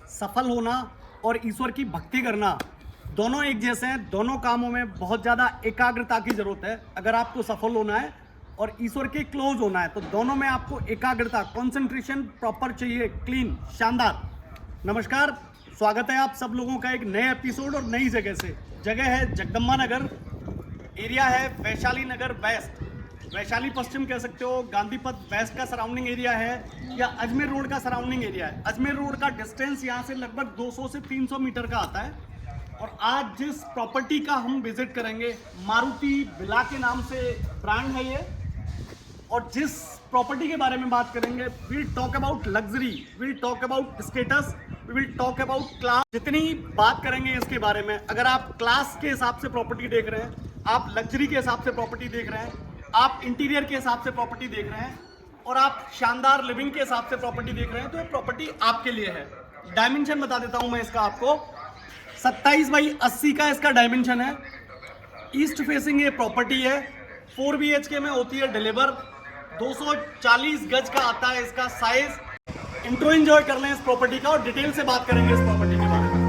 सफल होना और ईश्वर की भक्ति करना दोनों एक जैसे हैं। दोनों कामों में बहुत ज़्यादा एकाग्रता की ज़रूरत है। अगर आपको सफल होना है और ईश्वर के क्लोज होना है तो दोनों में आपको एकाग्रता, कंसंट्रेशन प्रॉपर चाहिए, क्लीन, शानदार। नमस्कार, स्वागत है आप सब लोगों का एक नए एपिसोड और नई जगह से। जगह है जगदम्बा नगर, एरिया है वैशाली नगर वेस्ट, वैशाली पश्चिम कह सकते हो, गांधी पथ वेस्ट का सराउंडिंग एरिया है या अजमेर रोड का सराउंडिंग एरिया है। अजमेर रोड का डिस्टेंस यहाँ से लगभग 200 से 300 मीटर का आता है। और आज जिस प्रॉपर्टी का हम विजिट करेंगे, मारुति विला के नाम से ब्रांड है ये। और जिस प्रॉपर्टी के बारे में बात करेंगे, will talk about luxury, will talk about status, will talk about class. जितनी बात करेंगे इसके बारे में, अगर आप क्लास के हिसाब से प्रॉपर्टी देख रहे हैं, आप लग्जरी के हिसाब से प्रॉपर्टी देख रहे हैं, आप इंटीरियर के हिसाब से प्रॉपर्टी देख रहे हैं और आप शानदार लिविंग के हिसाब से प्रॉपर्टी देख रहे हैं, तो ये प्रॉपर्टी आपके लिए है। डायमेंशन बता देता हूं मैं इसका आपको। 27 बाई 80 का इसका डायमेंशन है। ईस्ट फेसिंग ये प्रॉपर्टी है। 4 BHK में होती है डिलीवर। 240 गज का आता है इसका साइज। इंट्रो एंजॉय कर लें इस प्रॉपर्टी का और डिटेल से बात करेंगे इस प्रॉपर्टी के बारे में।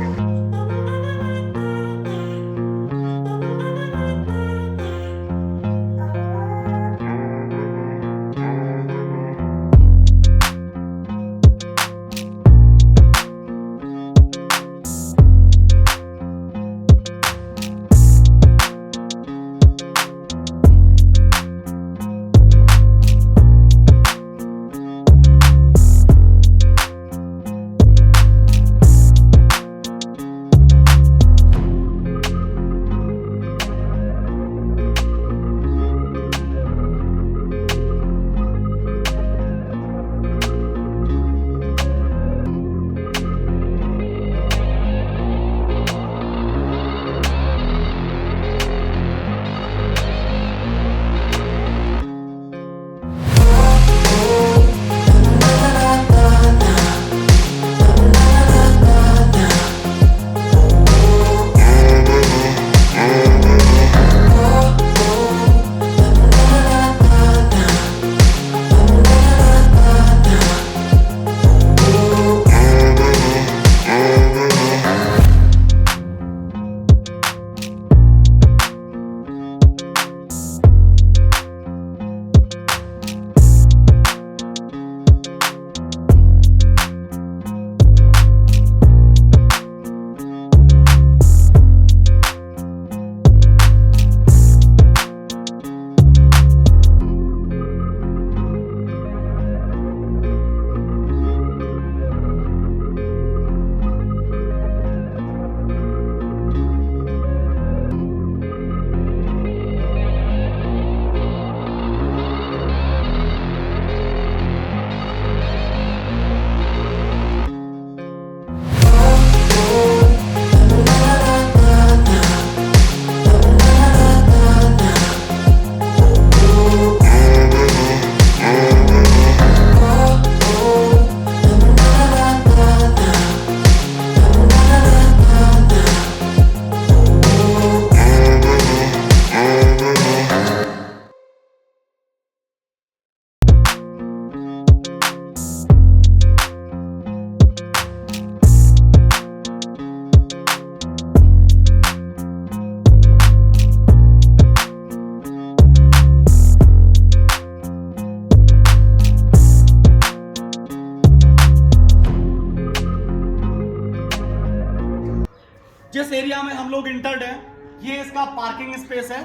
जिस एरिया में हम लोग इंटर्ड हैं, ये इसका पार्किंग स्पेस है।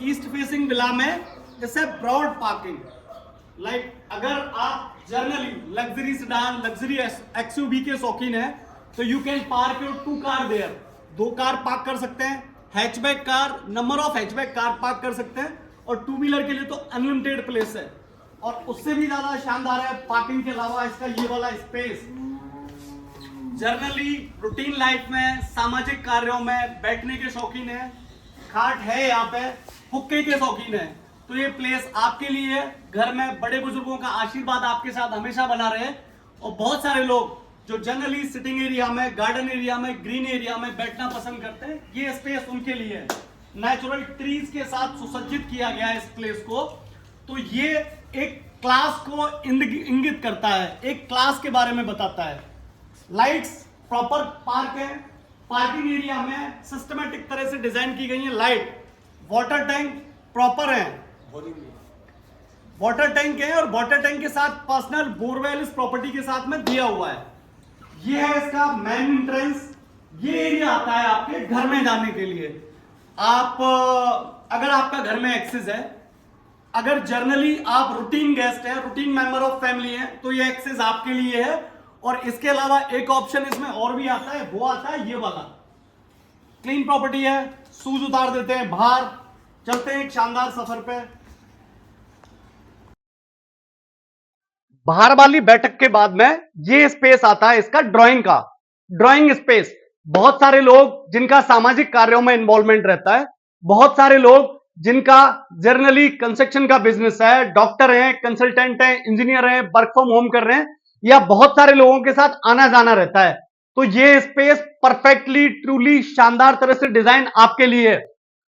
ईस्ट फेसिंग विला में इसे ब्रॉड पार्किंग, लाइक अगर आप generally luxury sedan, luxury XUV के शौकीन हैं तो you can park your 2 car there. 2 car park कर सकते हैं। Hatchback car, number of hatchback car park कर सकते हैं। और 2 व्हीलर के लिए तो अनलिमिटेड प्लेस है। और उससे भी ज्यादा शानदार है पार्किंग के अलावा इसका ये वाला स्पेस। जनरली रूटीन लाइफ में, सामाजिक कार्यों में बैठने के शौकीन है, खाट है यहाँ पे, हुक्के के शौकीन है, तो ये प्लेस आपके लिए है। घर में बड़े बुजुर्गों का आशीर्वाद आपके साथ हमेशा बना रहे। और बहुत सारे लोग जो जनरली सिटिंग एरिया में, गार्डन एरिया में, ग्रीन एरिया में बैठना पसंद करते हैं, ये स्पेस उनके लिए है। नेचुरल ट्रीज के साथ सुसज्जित किया गया है इस प्लेस को। तो ये एक क्लास को इंगित करता है, एक क्लास के बारे में बताता है। लाइट्स प्रॉपर पार्क है। पार्किंग एरिया में सिस्टमेटिक तरह से डिजाइन की गई है लाइट, वाटर टैंक प्रॉपर है, वाटर टैंक है, और वाटर टैंक के साथ पर्सनल बोरवेल इस प्रॉपर्टी के साथ में दिया हुआ है। ये है इसका मेन एंट्रेंस। ये एरिया आता है आपके घर में जाने के लिए। आप अगर आपका घर में एक्सेस है, अगर जर्नली आप रूटीन गेस्ट हैं, रूटीन मेंबर ऑफ फैमिली हैं, तो ये एक्सेस आपके लिए है। और इसके अलावा एक ऑप्शन इसमें और भी आता है, वो आता है ये वाला। क्लीन प्रॉपर्टी है, शूज उतार देते हैं बाहर, चलते हैं एक शानदार सफर पे। बाहर वाली बैठक के बाद में ये स्पेस आता है इसका ड्राइंग का, ड्राइंग स्पेस। बहुत सारे लोग जिनका सामाजिक कार्यों में इन्वॉल्वमेंट रहता है, बहुत सारे लोग जिनका जर्नली कंस्ट्रक्शन का बिजनेस है, डॉक्टर हैं, कंसल्टेंट हैं, इंजीनियर हैं, वर्क फ्रॉम होम कर रहे हैं, या बहुत सारे लोगों के साथ आना जाना रहता है, तो ये स्पेस परफेक्टली ट्रूली शानदार तरह से डिजाइन आपके लिए है।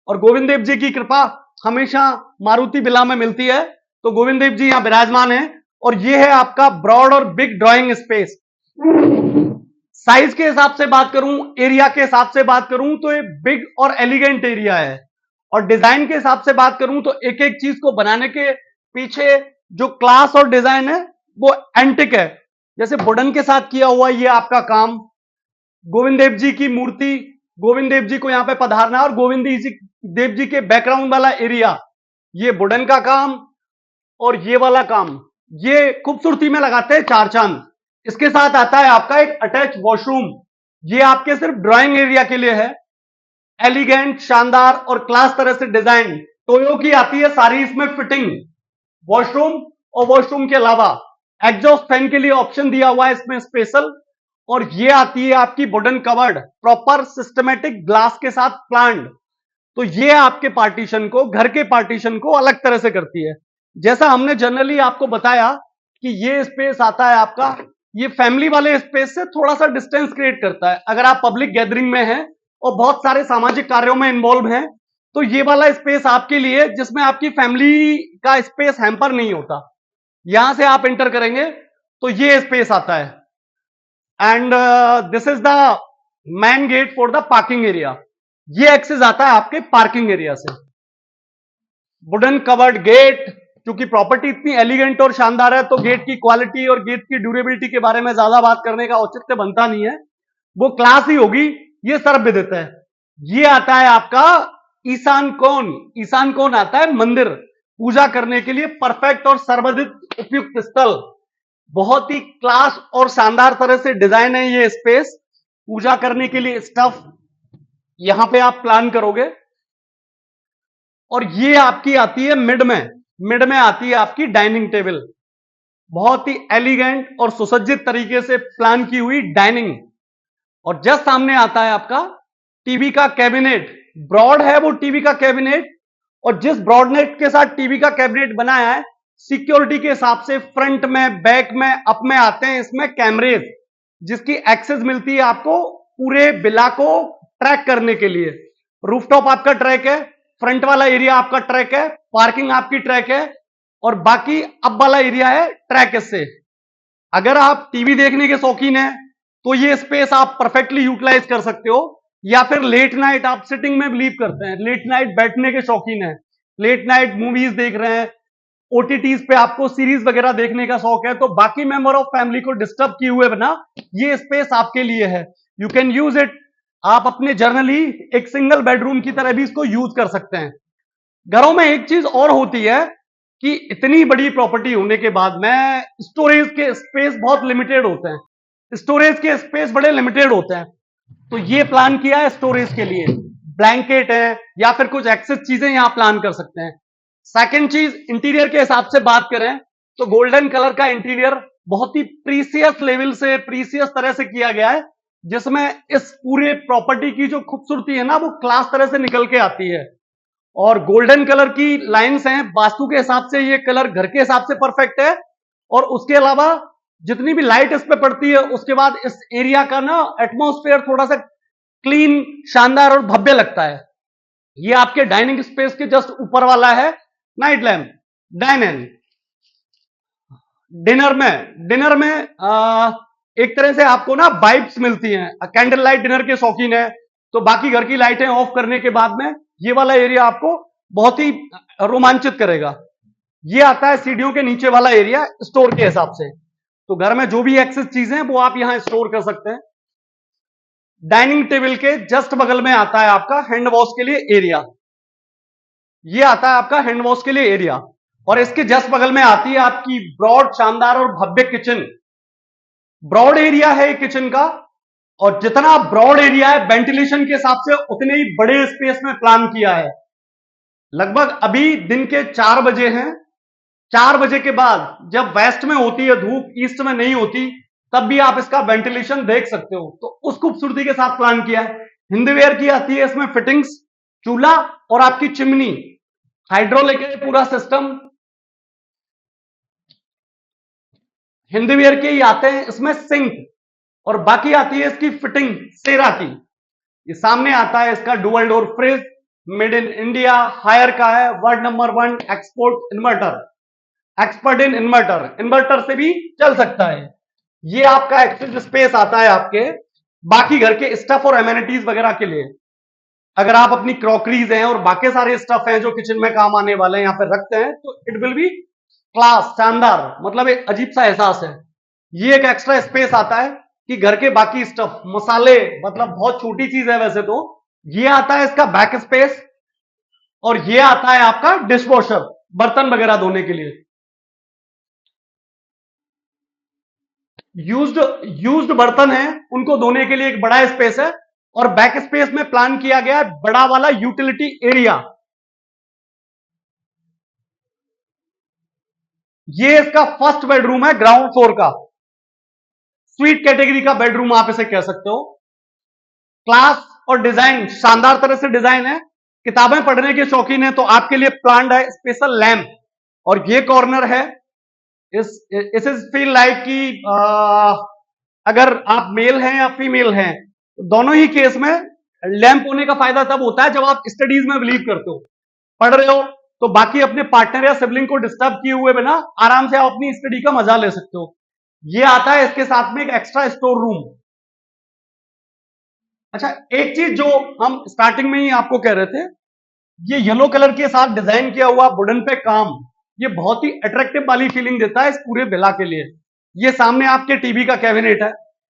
और गोविंद देव जी की कृपा हमेशा मारुति विला में मिलती है, तो गोविंद देव जी यहां विराजमान है। और ये है आपका ब्रॉड और बिग ड्राइंग स्पेस। साइज के हिसाब से बात करूं, एरिया के हिसाब से बात करूं, तो ये बिग और एलिगेंट एरिया है। और डिजाइन के हिसाब से बात करूं तो एक एक चीज को बनाने के पीछे जो क्लास और डिजाइन है वो एंटिक है। जैसे वुडन के साथ किया हुआ ये आपका काम, गोविंद देव जी की मूर्ति, गोविंद देव जी को यहां पे पधारना, और गोविंद देव जी के बैकग्राउंड वाला एरिया, ये वुडन का काम और ये वाला काम, ये खूबसूरती में लगाते हैं चार चांद। इसके साथ आता है आपका एक अटैच वॉशरूम। ये आपके सिर्फ ड्राइंग एरिया के लिए है। एलिगेंट, शानदार और क्लास तरह से डिजाइन टोयो की आती है सारी इसमें फिटिंग। वॉशरूम और वॉशरूम के अलावा एग्जॉस्ट फैन के लिए ऑप्शन दिया हुआ है इसमें स्पेशल। और ये आती है आपकी wooden covered, proper systematic glass के साथ प्लांट। तो ये आपके पार्टीशन को, घर के पार्टीशन को अलग तरह से करती है। जैसा हमने जनरली आपको बताया कि ये स्पेस आता है आपका, ये फैमिली वाले स्पेस से थोड़ा सा डिस्टेंस क्रिएट करता है। अगर आप पब्लिक गैदरिंग में हैं और बहुत सारे सामाजिक कार्यों में इन्वॉल्व हैं, तो ये वाला स्पेस आपके लिए, जिसमें आपकी फैमिली का स्पेस हैम्पर नहीं होता। यहां से आप एंटर करेंगे तो ये स्पेस आता है। And this is the main get for the parking area. ये एक्सेस आता है आपके पार्किंग एरिया से। वुडन कवर्ड गेट, क्योंकि प्रॉपर्टी इतनी एलिगेंट और शानदार है, तो गेट की क्वालिटी और गेट की ड्यूरेबिलिटी के बारे में ज्यादा बात करने का औचित्य बनता नहीं है, वो क्लास ही होगी। ये सर्वविदित है। ये आता है आपका ईशान कोण। ईशान कोण आता है मंदिर, पूजा करने के लिए परफेक्ट और सर्वविदित उपयुक्त स्थल। बहुत ही क्लास और शानदार तरह से डिजाइन है ये स्पेस। पूजा करने के लिए स्टफ यहां पे आप प्लान करोगे। और ये आपकी आती है मिड में, मिड में आती है आपकी डाइनिंग टेबल। बहुत ही एलिगेंट और सुसज्जित तरीके से प्लान की हुई डाइनिंग। और जस्ट सामने आता है आपका टीवी का कैबिनेट। ब्रॉड है वो टीवी का कैबिनेट, और जिस ब्रॉडनेट के साथ टीवी का कैबिनेट बनाया है, सिक्योरिटी के हिसाब से फ्रंट में, बैक में, अप में आते हैं इसमें कैमरेज, जिसकी एक्सेस मिलती है आपको पूरे विला को ट्रैक करने के लिए। रूफटॉप आपका ट्रैक है, फ्रंट वाला एरिया आपका ट्रैक है, पार्किंग आपकी ट्रैक है, और बाकी अप वाला एरिया है ट्रैक से। अगर आप टीवी देखने के शौकीन हैं तो ये स्पेस आप परफेक्टली यूटिलाइज कर सकते हो। या फिर लेट नाइट आप सिटिंग में बिलीव करते हैं, लेट नाइट बैठने के शौकीन हैं, लेट नाइट मूवीज देख रहे हैं, ओटीटीज पे आपको सीरीज वगैरह देखने का शौक है, तो बाकी मेंबर ऑफ फैमिली को डिस्टर्ब किए हुए बिना ये स्पेस आपके लिए है। You can use it. आप अपने जर्नली एक सिंगल बेडरूम की तरह भी इसको यूज कर सकते हैं। घरों में एक चीज और होती है कि इतनी बड़ी प्रॉपर्टी होने के बाद में स्टोरेज के स्पेस बहुत लिमिटेड होते हैं, स्टोरेज के स्पेस बड़े लिमिटेड होते हैं। तो ये प्लान किया है स्टोरेज के लिए, ब्लैंकेट है या फिर कुछ एक्सेस चीजें यहां प्लान कर सकते हैं। सेकंड चीज, इंटीरियर के हिसाब से बात करें तो गोल्डन कलर का इंटीरियर बहुत ही प्रीसियस लेवल से, प्रीसियस तरह से किया गया है, जिसमें इस पूरे प्रॉपर्टी की जो खूबसूरती है ना, वो क्लास तरह से निकल के आती है। और गोल्डन कलर की लाइंस हैं, वास्तु के हिसाब से ये कलर घर के हिसाब से परफेक्ट है। और उसके अलावा जितनी भी लाइट इस पे पड़ती है, उसके बाद इस एरिया का ना एटमॉस्फेयर थोड़ा सा क्लीन, शानदार और भव्य लगता है। ये आपके डाइनिंग स्पेस के जस्ट ऊपर वाला है नाइट लैम्प। डाइनिंग डिनर में एक तरह से आपको ना वाइब्स मिलती हैं। कैंडल लाइट डिनर के शौकीन है तो बाकी घर की लाइटें ऑफ करने के बाद में ये वाला एरिया आपको बहुत ही रोमांचित करेगा। ये आता है सीढ़ियों के नीचे वाला एरिया स्टोर के हिसाब से। तो घर में जो भी एक्सेस चीजें हैं वो आप यहां स्टोर कर सकते हैं। डाइनिंग टेबल के जस्ट बगल में आता है आपका हैंड वॉश के लिए एरिया। ये आता है आपका हैंड वॉश के लिए एरिया और इसके जस्ट बगल में आती है आपकी ब्रॉड, शानदार और भव्य किचन। ब्रॉड एरिया है किचन का और जितना ब्रॉड एरिया है वेंटिलेशन के हिसाब से उतने ही बड़े स्पेस में प्लान किया है। लगभग अभी दिन के 4 बजे हैं। 4 बजे के बाद जब वेस्ट में होती है धूप, ईस्ट में नहीं होती, तब भी आप इसका वेंटिलेशन देख सकते हो। तो उस खूबसूरती के साथ प्लान किया है। हिंदवेयर की आती है इसमें फिटिंग्स, चूल्हा और आपकी चिमनी, हाइड्रोलिक है पूरा सिस्टम। हिंदवेयर के ही आते हैं इसमें सिंक और बाकी आती है इसकी फिटिंग सेरा की। ये सामने आता है इसका dual door fridge, made in India, Haier का है, world number 1 export inverter, expert in inverter, inverter से भी चल सकता है। ये आपका एक्सेस स्पेस आता है आपके बाकी घर के स्टफ और एमेनिटीज वगैरह के लिए। अगर आप अपनी क्रॉकरीज हैं और बाकी सारे स्टफ हैं जो किचन में काम आने वाले हैं यहां पर रखते हैं तो इट विल बी क्लास, शानदार, मतलब एक अजीब सा एहसास है। ये एक एक्स्ट्रा स्पेस आता है कि घर के बाकी स्टफ, मसाले, मतलब बहुत छोटी चीज है वैसे तो। ये आता है इसका बैक स्पेस और ये आता है आपका डिश वॉशर, बर्तन वगैरह धोने के लिए। यूज्ड बर्तन हैं उनको धोने के लिए एक बड़ा स्पेस है और बैक स्पेस में प्लान किया गया है बड़ा वाला यूटिलिटी एरिया। ये इसका फर्स्ट बेडरूम है ग्राउंड फ्लोर का, स्वीट कैटेगरी का बेडरूम आप इसे कह सकते हो। क्लास और डिजाइन शानदार तरह से डिजाइन है। किताबें पढ़ने के शौकीन है तो आपके लिए प्लान्ड है स्पेशल लैम्प। और ये कॉर्नर है, इस फील लाइक कि अगर आप मेल हैं या फीमेल हैं तो दोनों ही केस में लैंप होने का फायदा तब होता है जब आप स्टडीज में बिलीव करते हो, पढ़ रहे हो तो बाकी अपने पार्टनर या सिबलिंग को डिस्टर्ब किए हुए बिना आराम से आप अपनी स्टडी का मजा ले सकते हो। ये आता है इसके साथ में एक एक्स्ट्रा स्टोर रूम। अच्छा, एक चीज जो हम स्टार्टिंग में ही आपको कह रहे थे, ये येलो कलर के साथ डिजाइन किया हुआ वुडन पे काम, ये बहुत ही अट्रैक्टिव वाली फीलिंग देता है इस पूरे विला के लिए। ये सामने आपके टीवी का कैबिनेट है,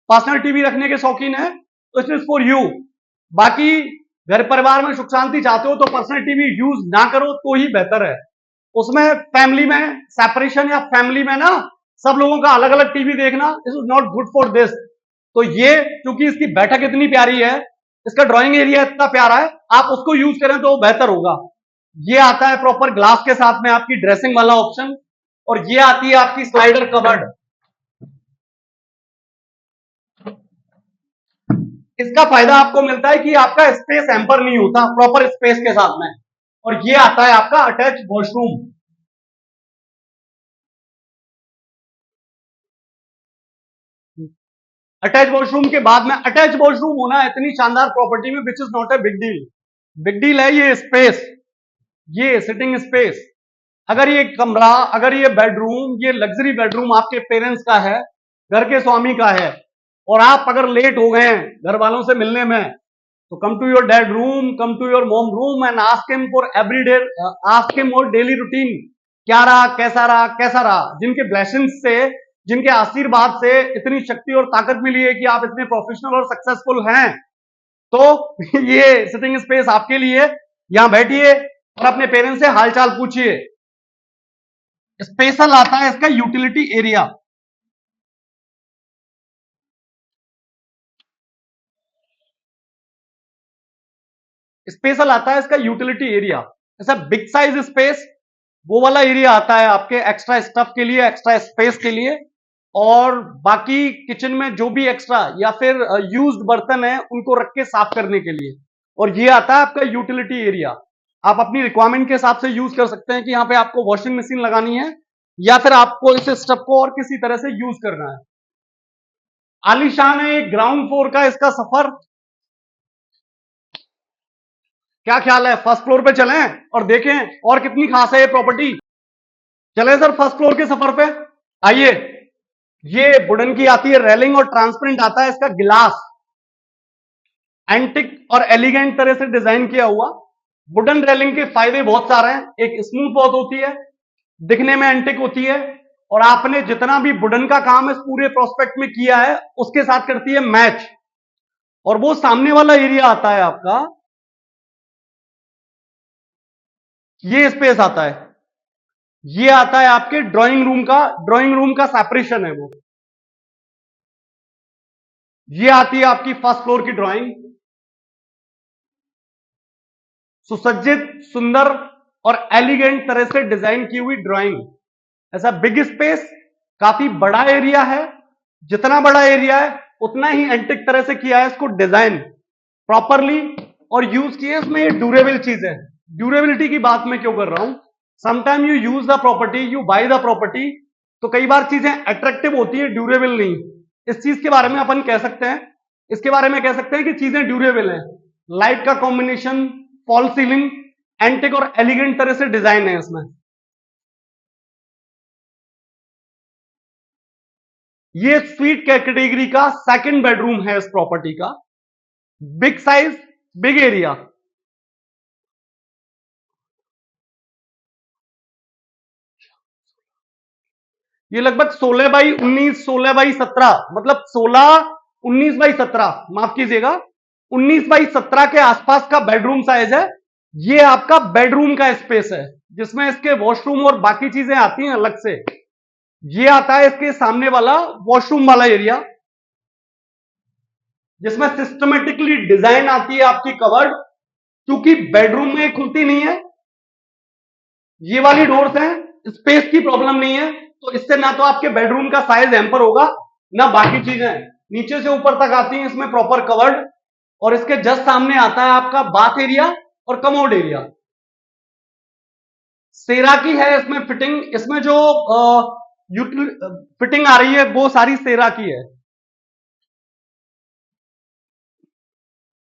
पर्सनल टीवी रखने के शौकीन है तो इट इज फॉर यू। बाकी घर परिवार में सुख शांति चाहते हो तो पर्सनल टीवी यूज ना करो तो ही बेहतर है। उसमें फैमिली में सेपरेशन या फैमिली में ना सब लोगों का अलग अलग टीवी देखना, this is not good for this. तो ये क्योंकि इसकी बैठक इतनी प्यारी है, इसका ड्राइंग एरिया इतना प्यारा है, आप उसको यूज करें तो बेहतर होगा। ये आता है प्रॉपर ग्लास के साथ में आपकी ड्रेसिंग वाला ऑप्शन और ये आती है आपकी स्लाइडर कबर्ड। इसका फायदा आपको मिलता है कि आपका स्पेस हैम्पर नहीं होता प्रॉपर स्पेस के साथ में। और ये आता है आपका अटैच वॉशरूम। अटैच वॉशरूम के बाद में अटैच वॉशरूम होना इतनी शानदार प्रॉपर्टी में which is not a big deal. Big deal है ये स्पेस, ये सिटिंग स्पेस। अगर ये कमरा, अगर ये बेडरूम, ये लग्जरी बेडरूम आपके पेरेंट्स का है, घर के स्वामी का है और आप अगर लेट हो गए हैं घर वालों से मिलने में तो come to your dad room, come to your mom room and ask him for everyday, ask him और डेली रूटीन क्या रहा, कैसा रहा, कैसा रहा। जिनके ब्लेसिंग्स से, जिनके आशीर्वाद से इतनी शक्ति और ताकत मिली है कि आप इतने प्रोफेशनल और सक्सेसफुल हैं, तो ये सिटिंग स्पेस आपके लिए। यहां बैठिए और अपने पेरेंट्स से हालचाल पूछिए। स्पेशल आता है इसका यूटिलिटी एरिया। स्पेशल आता है इसका यूटिलिटी एरिया, ऐसा बिग साइज स्पेस, वो वाला एरिया आता है आपके एक्स्ट्रा स्टफ के लिए, एक्स्ट्रा स्पेस के लिए। और बाकी किचन में जो भी एक्स्ट्रा या फिर यूज्ड बर्तन है उनको रख के साफ करने के लिए। और ये आता है आपका यूटिलिटी एरिया। आप अपनी रिक्वायरमेंट के हिसाब से यूज कर सकते हैं कि यहां पे आपको वॉशिंग मशीन लगानी है या फिर आपको इस स्टफ को और किसी तरह से यूज करना है। आलीशान है ग्राउंड फ्लोर का इसका सफर। क्या ख्याल है, फर्स्ट फ्लोर पे चलें और देखें और कितनी खास है ये प्रॉपर्टी। चलें सर फर्स्ट फ्लोर के सफर पे, आइए। ये वुडन की आती है रेलिंग और ट्रांसपेरेंट आता है इसका गिलास, एंटिक और एलिगेंट तरह से डिजाइन किया हुआ। वुडन रेलिंग के फायदे बहुत सारे हैं। एक स्मूथ बहुत होती है, दिखने में एंटिक होती है, और आपने जितना भी वुडन का काम इस पूरे प्रोस्पेक्ट में किया है उसके साथ करती है मैच। और वो सामने वाला एरिया आता है आपका, ये स्पेस आता है, ये आता है आपके ड्राइंग रूम का सेपरेशन है वो। ये आती है आपकी फर्स्ट फ्लोर की ड्राइंग, सुसज्जित, सुंदर और एलिगेंट तरह से डिजाइन की हुई ड्राइंग। ऐसा बिग स्पेस, काफी बड़ा एरिया है, जितना बड़ा एरिया है उतना ही एंटिक तरह से किया है इसको डिजाइन प्रॉपरली, और यूज किए इसमें ये ड्यूरेबल चीजें। ड्यूरेबिलिटी की बात मैं क्यों कर रहा हूं, sometime you use the property, you by the property, तो कई बार चीजें अट्रैक्टिव होती है, ड्यूरेबल नहीं। इस चीज के बारे में अपन कह सकते हैं, इसके बारे में कह सकते हैं कि चीजें ड्यूरेबल हैं। लाइट का कॉम्बिनेशन, फॉल सीलिंग, एंटिक और एलिगेंट तरह से डिजाइन है इसमें। ये स्वीट कैटेगरी का सेकंड बेडरूम है इस प्रॉपर्टी का। बिग साइज, बिग एरिया, ये लगभग 16 बाई 19, 16 बाई 17, मतलब 16, 19 बाई 17, माफ कीजिएगा, 19 बाई 17 के आसपास का बेडरूम साइज है। ये आपका बेडरूम का स्पेस है, जिसमें इसके वॉशरूम और बाकी चीजें आती हैं अलग से। ये आता है इसके सामने वाला वॉशरूम वाला एरिया, जिसमें सिस्टमेटिकली डिजाइन आती है आपकी कवर्ड, क्योंकि बेडरूम में खुलती नहीं है, ये वाली डोर्स हैं, स्पेस की प्रॉब्लम नहीं है, तो इससे ना तो आपके बेडरूम का साइज एम्पर होगा, ना बाकी चीजें नीचे से ऊपर तक आती हैं इसमें प्रॉपर कवर्ड। और इसके जस्ट सामने आता है आपका बाथ एरिया और कमोड एरिया। सेरा की है इसमें फिटिंग, इसमें जो फिटिंग आ रही है वो सारी सेरा की है।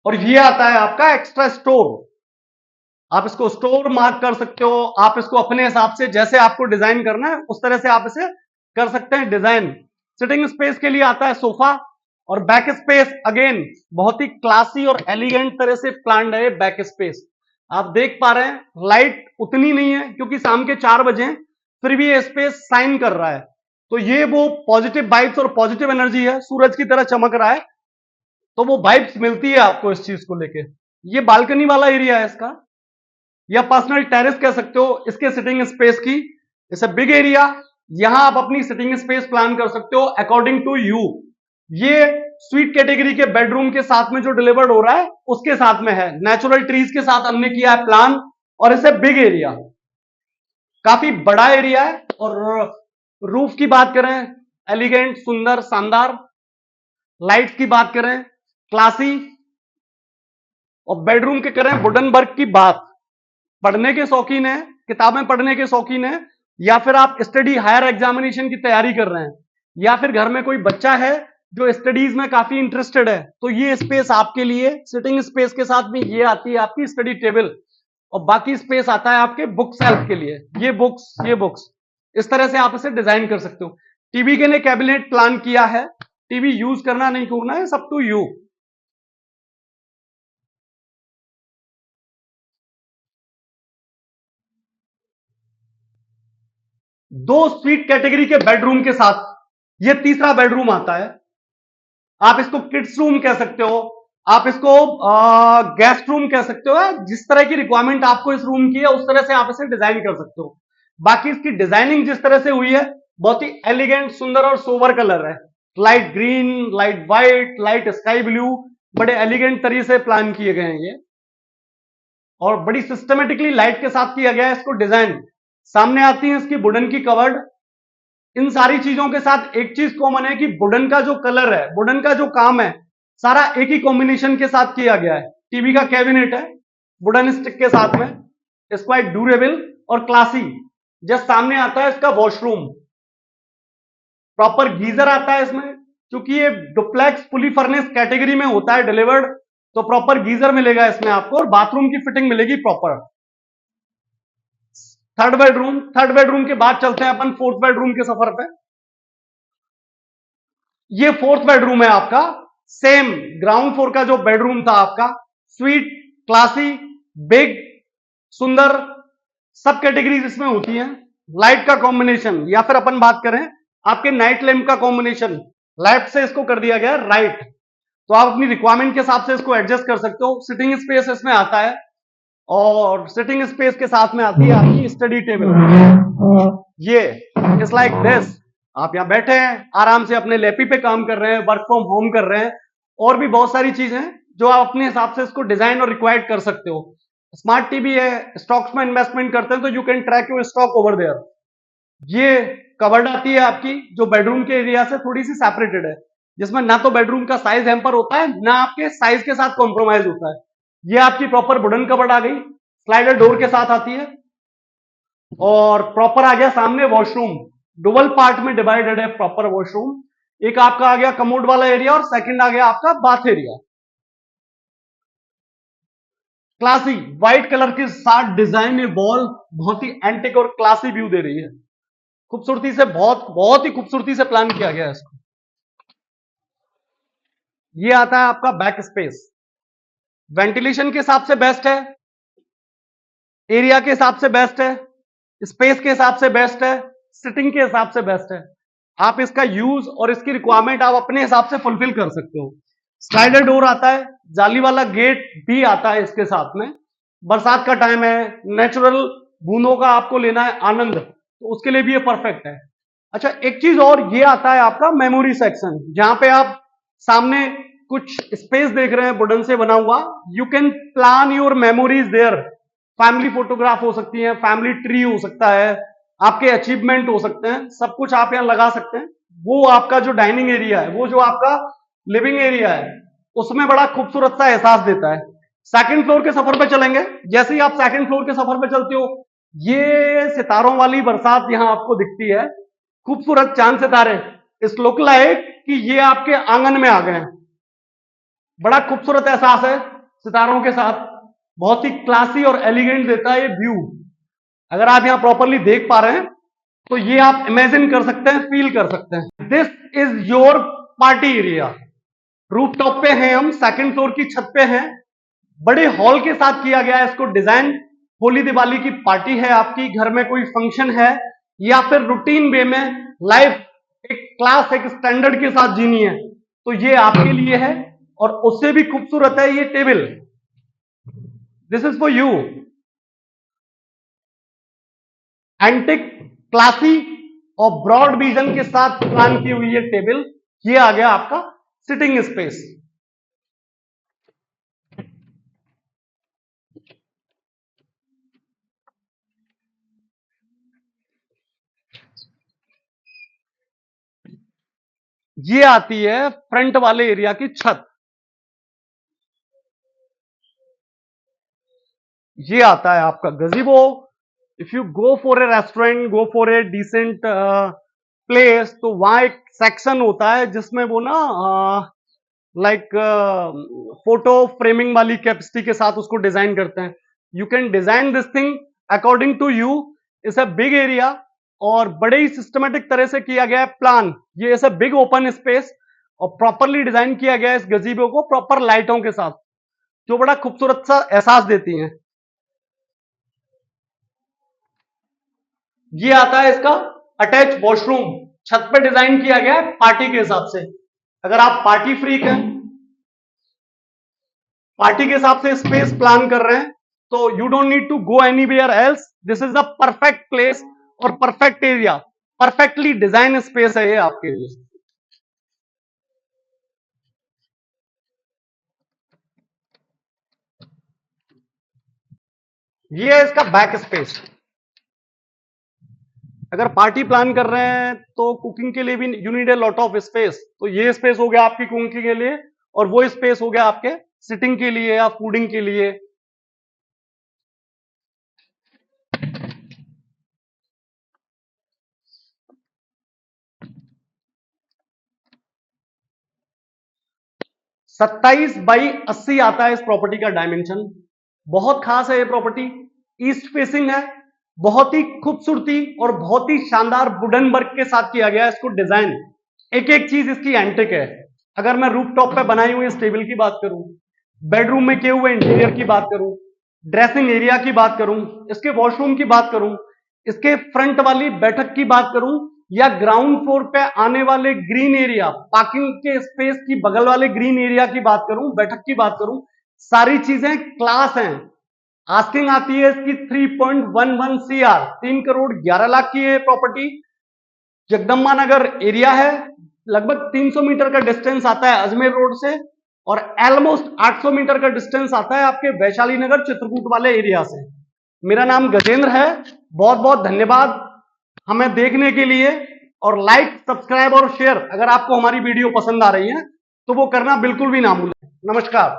और ये आता है आपका एक्स्ट्रा स्टोर, आप इसको स्टोर मार्क कर सकते हो, आप इसको अपने हिसाब से जैसे आपको डिजाइन करना है उस तरह से आप इसे कर सकते हैं डिजाइन। सिटिंग स्पेस के लिए आता है सोफा, और बैक स्पेस अगेन बहुत ही क्लासी और एलिगेंट तरह से प्लान्ड है बैक स्पेस। आप देख पा रहे हैं लाइट उतनी नहीं है क्योंकि शाम के 4 बजे, फिर भी ये स्पेस शाइन कर रहा है, तो ये वो पॉजिटिव वाइब्स और पॉजिटिव एनर्जी है, सूरज की तरह चमक रहा है, तो वो वाइब्स मिलती है आपको इस चीज को लेके। ये बालकनी वाला एरिया है इसका, या पर्सनल टेरेस कह सकते हो इसके सिटिंग स्पेस की। इट्स अ बिग एरिया, यहां आप अपनी सिटिंग स्पेस प्लान कर सकते हो अकॉर्डिंग टू यू। ये स्वीट कैटेगरी के बेडरूम के साथ में जो डिलीवर्ड हो रहा है उसके साथ में है, नेचुरल ट्रीज के साथ हमने किया है प्लान, और इसे बिग एरिया, काफी बड़ा एरिया है। और रूफ की बात करें, एलिगेंट, सुंदर, शानदार। लाइट्स की बात करें, क्लासी। और बेडरूम के करें वुडन वर्क की बात, पढ़ने के शौकीन है, किताबें पढ़ने के शौकीन है, या फिर आप स्टडी हायर एग्जामिनेशन की तैयारी कर रहे हैं, या फिर घर में कोई बच्चा है जो स्टडीज में काफी इंटरेस्टेड है, तो ये स्पेस आपके लिए। सिटिंग स्पेस के साथ में ये आती है आपकी स्टडी टेबल, और बाकी स्पेस आता है आपके बुक सेल्फ के लिए, ये बुक्स इस तरह से आप इसे डिजाइन कर सकते हो। टीवी के लिए कैबिनेट प्लान किया है, टीवी यूज करना नहीं करना है सब टू यू। दो स्वीट कैटेगरी के बेडरूम के साथ ये तीसरा बेडरूम आता है। आप इसको किड्स रूम कह सकते हो, आप इसको गेस्ट रूम कह सकते हो, जिस तरह की रिक्वायरमेंट आपको इस रूम की है उस तरह से आप इसे डिजाइन कर सकते हो। बाकी इसकी डिजाइनिंग जिस तरह से हुई है बहुत ही एलिगेंट, सुंदर और सोबर कलर है, light green, light white, light sky blue, बड़े एलिगेंट तरीके से प्लान किए गए हैं ये, और बड़ी सिस्टमेटिकली लाइट के साथ किया गया है इसको डिजाइन। सामने आती है इसकी वुडन की कवर्ड। इन सारी चीजों के साथ एक चीज कॉमन है कि वुडन का जो कलर है, वुडन का जो काम है, सारा एक ही कॉम्बिनेशन के साथ किया गया है। टीवी का कैबिनेट है वुडन स्टिक के साथ में, इस क्वाइट ड्यूरेबल और क्लासी। जस्ट सामने आता है इसका वॉशरूम, प्रॉपर गीजर आता है इसमें, क्योंकि ये डुप्लेक्स फुली फर्निश कैटेगरी में होता है डिलीवर्ड, तो प्रॉपर गीजर मिलेगा इसमें आपको, और बाथरूम की फिटिंग मिलेगी प्रॉपर। थर्ड बेडरूम के बाद चलते हैं अपन फोर्थ बेडरूम के सफर पे। ये फोर्थ बेडरूम है आपका। सेम ग्राउंड फ्लोर का जो बेडरूम था आपका, स्वीट, क्लासी, बिग, सुंदर, सब कैटेगरीज इसमें होती हैं। लाइट का कॉम्बिनेशन, या फिर अपन बात करें आपके नाइट लैम्प का कॉम्बिनेशन, लेफ्ट से इसको कर दिया गया राइट, तो आप अपनी रिक्वायरमेंट के हिसाब से इसको एडजस्ट कर सकते हो। सिटिंग स्पेस इसमें आता है, और सिटिंग स्पेस के साथ में आती है आपकी स्टडी टेबल। ये इट्स लाइक दिस, आप यहां बैठे हैं आराम से अपने लैपी पे काम कर रहे हैं, वर्क फ्रॉम होम कर रहे हैं, और भी बहुत सारी चीजें जो आप अपने हिसाब से इसको डिजाइन और रिक्वायर्ड कर सकते हो। स्मार्ट टीवी है, स्टॉक्स में इन्वेस्टमेंट करते हैं तो you can track your stock over there. ये कवर्ड आती है आपकी, जो बेडरूम के एरिया से थोड़ी सी सेपरेटेड है, जिसमें ना तो बेडरूम का साइज हैम्पर होता है, ना आपके साइज के साथ कॉम्प्रोमाइज होता है। ये आपकी प्रॉपर वुडन कवर्ड आ गई, स्लाइडर डोर के साथ आती है, और प्रॉपर आ गया सामने वॉशरूम। डबल पार्ट में डिवाइडेड है प्रॉपर वॉशरूम। एक आपका आ गया कमोड वाला एरिया, और सेकंड आ गया आपका bath area. Classy white colour के साथ डिजाइन वॉल बहुत ही एंटिक और क्लासी व्यू दे रही है। खूबसूरती से, बहुत बहुत ही खूबसूरती से प्लान किया गया है इसको। ये आता है आपका बैक स्पेस, वेंटिलेशन के हिसाब से बेस्ट है, एरिया के हिसाब से बेस्ट है, स्पेस के हिसाब से बेस्ट है, सिटिंग के हिसाब से बेस्ट है। आप इसका यूज और इसकी रिक्वायरमेंट आप अपने हिसाब से फुलफिल कर सकते हो। स्लाइडर डोर आता है, जाली वाला गेट भी आता है इसके साथ में। बरसात का टाइम है, नेचुरल बूंदों का आपको लेना है आनंद, तो उसके लिए भी ये परफेक्ट है। अच्छा, एक चीज और, ये आता है आपका मेमोरी सेक्शन, जहां पे आप सामने कुछ स्पेस देख रहे हैं वुडन से बना हुआ। You can plan your memories there. Family photograph हो सकती है, फैमिली ट्री हो सकता है, आपके अचीवमेंट हो सकते हैं, सब कुछ आप यहां लगा सकते हैं। वो आपका जो डाइनिंग एरिया है, वो जो आपका लिविंग एरिया है, उसमें बड़ा खूबसूरत सा एहसास देता है। सेकंड फ्लोर के सफर पे चलेंगे। जैसे ही आप सेकंड फ्लोर के सफर पे चलते हो, ये सितारों वाली बरसात यहां आपको दिखती है, खूबसूरत चांद सितारे। इस लुक लाइक कि ये आपके आंगन में आ गए हैं। बड़ा खूबसूरत एहसास है सितारों के साथ, बहुत ही क्लासी और एलिगेंट देता है ये व्यू। अगर आप यहां प्रॉपरली देख पा रहे हैं तो ये आप इमेजिन कर सकते हैं, फील कर सकते हैं। This is your party area. Rooftop पे हैं हम, सेकंड फ्लोर की छत पे हैं। बड़े हॉल के साथ किया गया है इसको डिजाइन। होली दिवाली की पार्टी है आपकी, घर में कोई फंक्शन है, या फिर रूटीन वे में लाइफ एक क्लास, एक स्टैंडर्ड के साथ जीनी है, तो ये आपके लिए है। और उससे भी खूबसूरत है ये table, this is for you. Antique, classy और ब्रॉड विजन के साथ प्लान की हुई ये टेबल। ये आ गया आपका सिटिंग स्पेस। ये आती है फ्रंट वाले एरिया की छत। ये आता है आपका gazebo. If you go for a restaurant, go for a decent place, तो वहां एक सेक्शन होता है जिसमें वो ना लाइक फोटो फ्रेमिंग वाली कैपेसिटी के साथ उसको डिजाइन करते हैं। You can design this thing according to you. It's a big area, और बड़े ही सिस्टमेटिक तरह से किया गया है प्लान। ये ऐसा बिग ओपन स्पेस, और प्रॉपरली डिजाइन किया गया है इस गजीबो को प्रॉपर लाइटों के साथ, जो बड़ा खूबसूरत सा एहसास देती हैं। ये आता है इसका अटैच वॉशरूम, छत पे डिजाइन किया गया है पार्टी के हिसाब से। अगर आप पार्टी फ्रीक हैं, पार्टी के हिसाब से स्पेस प्लान कर रहे हैं, तो you don't need to go anywhere else. This is the perfect place और perfect area, perfectly design space है ये आपके लिए। ये है इसका बैक स्पेस। अगर पार्टी प्लान कर रहे हैं तो कुकिंग के लिए भी you need a lot of space, तो ये स्पेस हो गया आपकी कुकिंग के लिए, और वो स्पेस हो गया आपके सिटिंग के लिए या फूडिंग के लिए। सत्ताईस बाई 80 आता है इस प्रॉपर्टी का डायमेंशन। बहुत खास है ये प्रॉपर्टी, ईस्ट फेसिंग है, बहुत ही खूबसूरती और बहुत ही शानदार वुडन वर्क के साथ किया गया है इसको डिजाइन। एक एक चीज इसकी एंटिक है। अगर मैं रूफ टॉप पे बनाई हुई इस टेबल की बात करूं, बेडरूम में किए हुए इंटीरियर की बात करूं, ड्रेसिंग एरिया की बात करूं, इसके वॉशरूम की बात करूं, इसके फ्रंट वाली बैठक की बात करूं, या ग्राउंड फ्लोर पे आने वाले ग्रीन एरिया, पार्किंग के स्पेस की बगल वाले ग्रीन एरिया की बात करूं, बैठक की बात करूं, सारी चीजें क्लास हैं। आस्किंग आती है इसकी 3.11 CR, 3 करोड़ 11 लाख की है प्रॉपर्टी। जगदम्बा नगर एरिया है, लगभग 300 मीटर का डिस्टेंस आता है अजमेर रोड से, और ऑलमोस्ट 800 मीटर का डिस्टेंस आता है आपके वैशाली नगर चित्रकूट वाले एरिया से। मेरा नाम गजेंद्र है। बहुत बहुत धन्यवाद हमें देखने के लिए, और लाइक, सब्सक्राइब और शेयर अगर आपको हमारी वीडियो पसंद आ रही है तो वो करना बिल्कुल भी ना भूलें। नमस्कार।